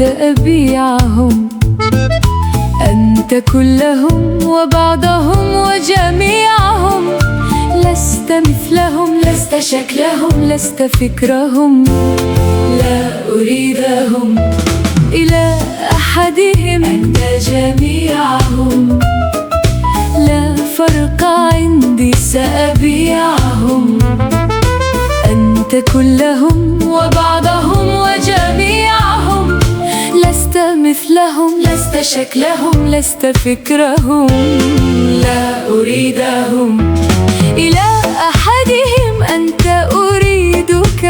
أبيعهم. أنت كلهم وبعضهم وجميعهم، لست مثلهم، لست شكلهم، لست فكرهم، لا أريدهم. إلى أحدهم أنت جميعهم، لا فرق عندي سأبيعهم. أنت كلهم وبعضهم وجميعهم، لست مثلهم، لست شكلهم، لست فكرهم، لا أريدهم. إلى أحدهم أنت أريدك،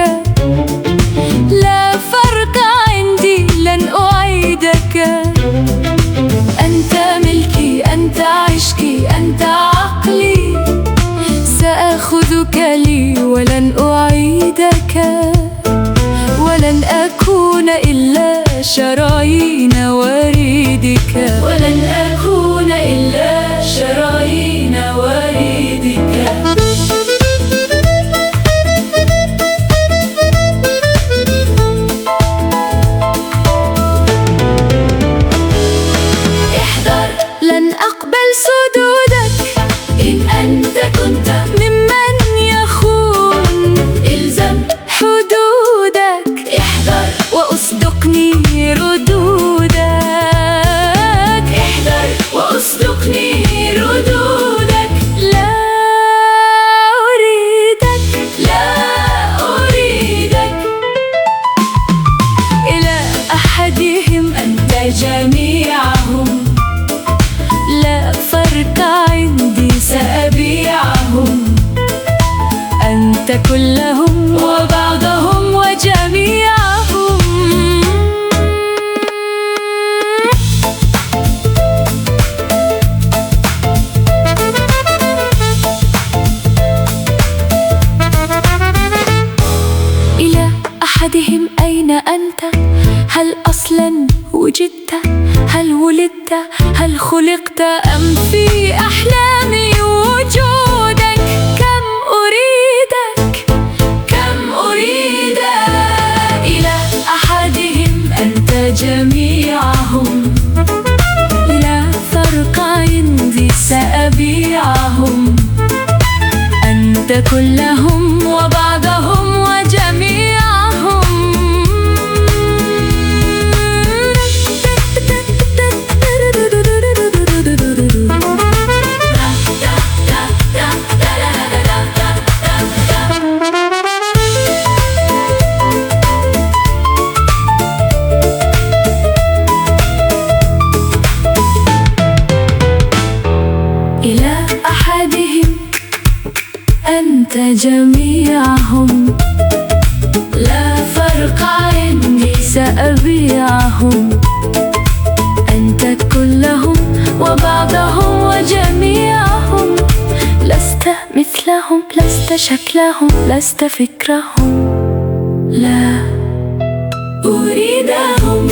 لا فرق عندي لن أعيدك. أنت ملكي، أنت عشقي، أنت عقلي، سأخذك لي ولن أعيدك. ولن أكون إلا شرايين وريدك، ولن أكون إلا شرايين وريدك. احذر، لن أقبل صدودك إن أنت كنت ممن يخون. إلزم حدودك، احذر وأصدقني ردودك. احذر وأصدقني ردودك. لا أريدك، لا أريدك. إلى أحدهم أنت جميعهم، لا فرق عندي سأبيعهم. أنت كلهم وبعضهم وجميعهم. إلى أحدهم أين أنت؟ هل أصلاً وجدت؟ هل ولدت؟ هل خلقت؟ أم في أحلامي وجودك؟ كم أريدك، كم أريدك. إلى أحدهم أنت جميعهم، لا فرق عندي سأبيعهم. أنت كلهم وبعضهم وجميعهم. إلى أحدهم أنت جميعهم، لا فرق عندي سأبيعهم. أنت كلهم وبعضهم وجميعهم، لست مثلهم، لست شكلهم، لست فكرهم، لا أريدهم.